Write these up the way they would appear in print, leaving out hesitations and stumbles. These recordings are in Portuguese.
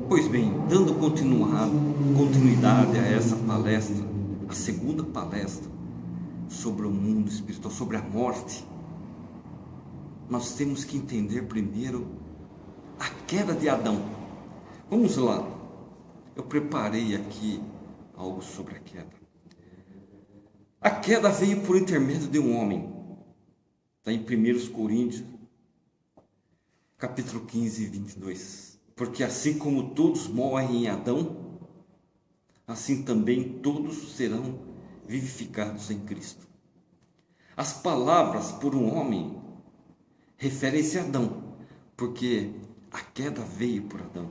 Pois bem, dando continuidade a essa palestra, a segunda palestra sobre o mundo espiritual, sobre a morte, nós temos que entender primeiro a queda de Adão. Vamos lá, eu preparei aqui algo sobre a queda. A queda veio por intermédio de um homem, está em 1 Coríntios, capítulo 15, 22. Porque assim como todos morrem em Adão, assim também todos serão vivificados em Cristo. As palavras por um homem referem-se a Adão, porque a queda veio por Adão.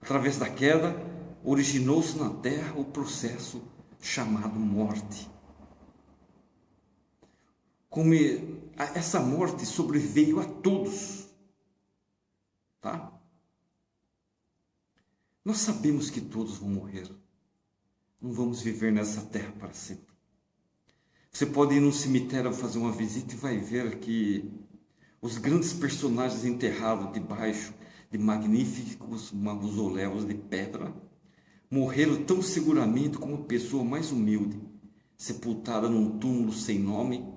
Através da queda, originou-se na terra o processo chamado morte. Como essa morte sobreveio a todos. Tá? Nós sabemos que todos vão morrer. Não vamos viver nessa terra para sempre. Você pode ir num cemitério fazer uma visita e vai ver que os grandes personagens enterrados debaixo de magníficos mausoléus de pedra morreram tão seguramente como a pessoa mais humilde, sepultada num túmulo sem nome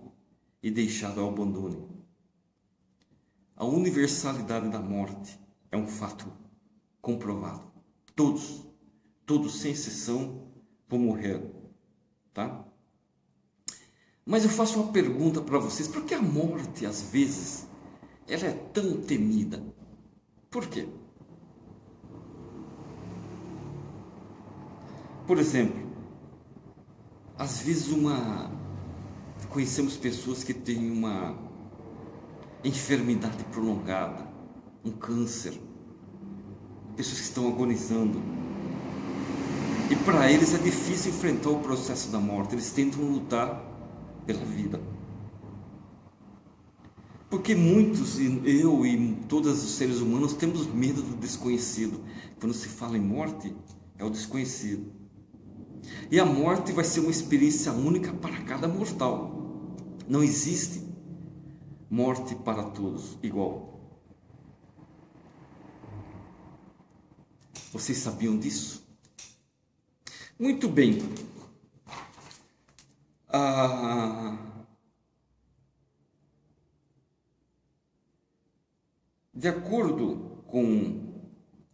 e deixada ao abandono. A universalidade da morte é um fato comprovado. Todos sem exceção vão morrer, tá? Mas eu faço uma pergunta para vocês: por que a morte, às vezes, ela é tão temida? Por quê? Por exemplo, às vezes conhecemos pessoas que têm uma enfermidade prolongada, um câncer, pessoas que estão agonizando, e para eles é difícil enfrentar o processo da morte. Eles tentam lutar pela vida, porque muitos, eu e todos os seres humanos, temos medo do desconhecido. Quando se fala em morte, é o desconhecido, e a morte vai ser uma experiência única para cada mortal. Não existe morte para todos igual. Vocês sabiam disso? Muito bem. De acordo com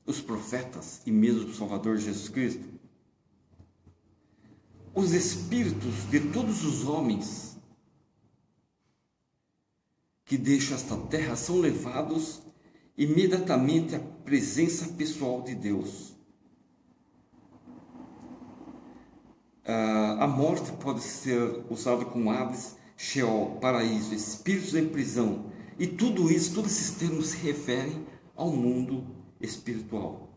os profetas e mesmo o Salvador Jesus Cristo, os espíritos de todos os homens que deixam esta terra são levados imediatamente à presença pessoal de Deus. A morte pode ser usada como Hades, Sheol, paraíso, espíritos em prisão, e tudo isso, todos esses termos se referem ao mundo espiritual.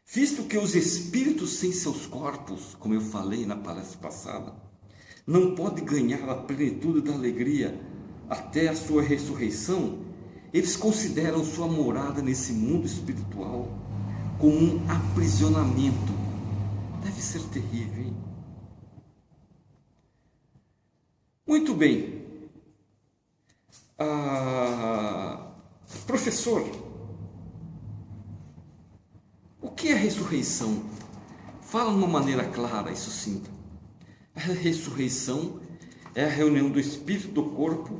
Visto que os espíritos sem seus corpos, como eu falei na palestra passada, não pode ganhar a plenitude da alegria até a sua ressurreição, eles consideram sua morada nesse mundo espiritual como um aprisionamento. Deve ser terrível, hein? Muito bem. Professor, o que é a ressurreição? Fala de uma maneira clara e sucinta. A ressurreição é a reunião do espírito do corpo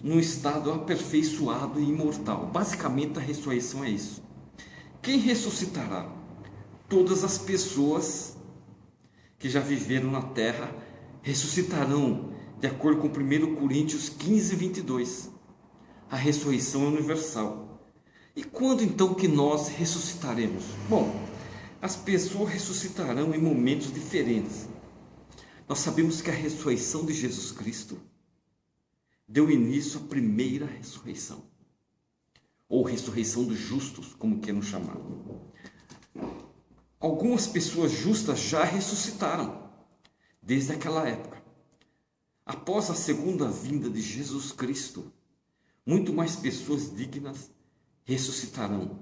num estado aperfeiçoado e imortal. Basicamente, a ressurreição é isso. Quem ressuscitará? Todas as pessoas que já viveram na terra ressuscitarão, de acordo com 1 Coríntios 15, 22. A ressurreição é universal. E quando então que nós ressuscitaremos? Bom, as pessoas ressuscitarão em momentos diferentes. Nós sabemos que a ressurreição de Jesus Cristo deu início à primeira ressurreição, ou ressurreição dos justos, como queiram chamar. Algumas pessoas justas já ressuscitaram desde aquela época. Após a segunda vinda de Jesus Cristo, muito mais pessoas dignas ressuscitarão.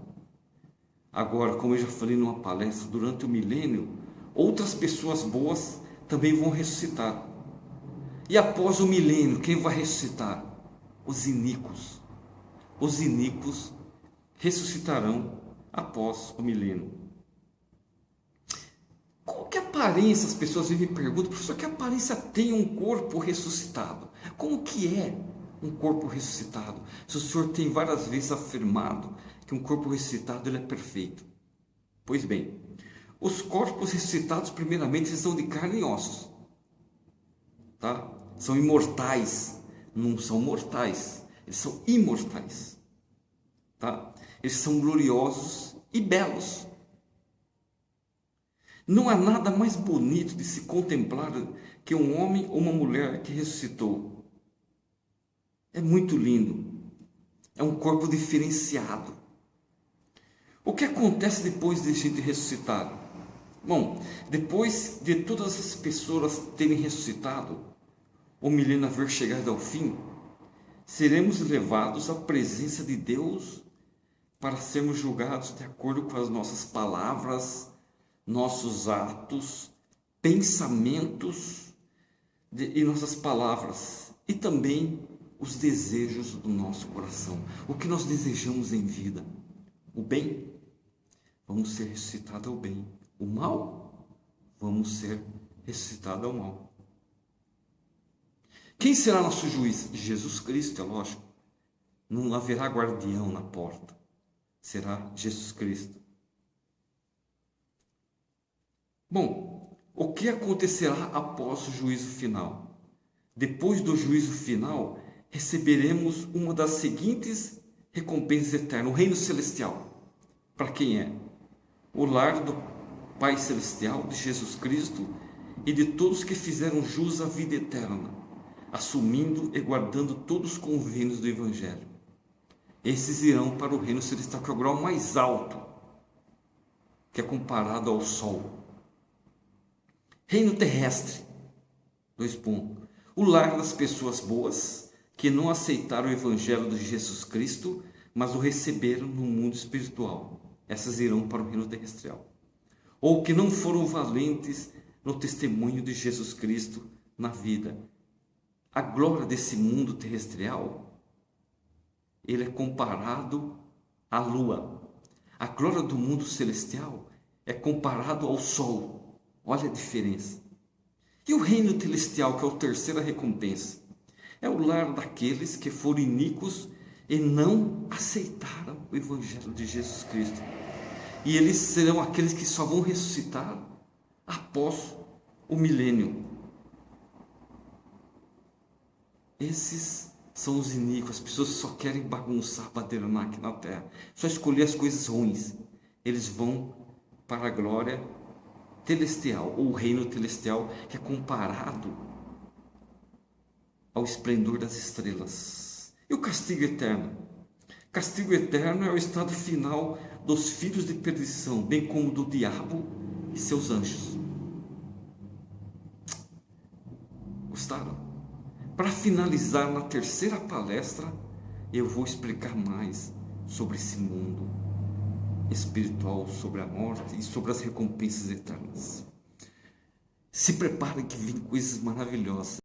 Agora, como eu já falei numa palestra, durante o milênio, outras pessoas boas também vão ressuscitar. E após o milênio, quem vai ressuscitar? Os iníquos. Os iníquos ressuscitarão após o milênio. Qual que aparência as pessoas me perguntam, professor, que aparência tem um corpo ressuscitado? Como que é um corpo ressuscitado? Se o senhor tem várias vezes afirmado que um corpo ressuscitado ele é perfeito. Pois bem, os corpos ressuscitados, primeiramente, eles são de carne e ossos. Tá? São imortais, não são mortais, eles são imortais. Tá? Eles são gloriosos e belos. Não há nada mais bonito de se contemplar que um homem ou uma mulher que ressuscitou. É muito lindo. É um corpo diferenciado. O que acontece depois de gente ressuscitar? Bom, depois de todas as pessoas terem ressuscitado, o milênio haver chegado ao fim, seremos levados à presença de Deus para sermos julgados de acordo com as nossas palavras, nossos atos, pensamentos e nossas palavras, e também os desejos do nosso coração. O que nós desejamos em vida? O bem? Vamos ser ressuscitados ao bem. O mal? Vamos ser ressuscitados ao mal. Quem será nosso juiz? Jesus Cristo, é lógico. Não haverá guardião na porta. Será Jesus Cristo. Bom, o que acontecerá após o juízo final? Depois do juízo final, receberemos uma das seguintes recompensas eternas, o reino celestial. Para quem é? O lar do Pai Celestial, de Jesus Cristo e de todos que fizeram jus à vida eterna, assumindo e guardando todos os convênios do Evangelho. Esses irão para o reino celestial, que é o grau mais alto, que é comparado ao sol. Reino terrestre, 2 pontos. O lar das pessoas boas, que não aceitaram o Evangelho de Jesus Cristo, mas o receberam no mundo espiritual. Essas irão para o reino terrestrial. Ou que não foram valentes no testemunho de Jesus Cristo na vida. A glória desse mundo terrestrial, ele é comparado à lua. A glória do mundo celestial é comparado ao sol. Olha a diferença. E o reino celestial, que é a terceira recompensa, é o lar daqueles que foram iníquos e não aceitaram o Evangelho de Jesus Cristo. E eles serão aqueles que só vão ressuscitar após o milênio. Esses são os iníquos, as pessoas que só querem bagunçar, badernar aqui na terra, só escolher as coisas ruins. Eles vão para a glória celestial, ou o reino celestial, que é comparado ao esplendor das estrelas. E o castigo eterno? Castigo eterno é o estado final dos filhos de perdição, bem como do diabo e seus anjos. Gostaram? Para finalizar, na terceira palestra, eu vou explicar mais sobre esse mundo espiritual, sobre a morte e sobre as recompensas eternas. Se preparem que vem coisas maravilhosas.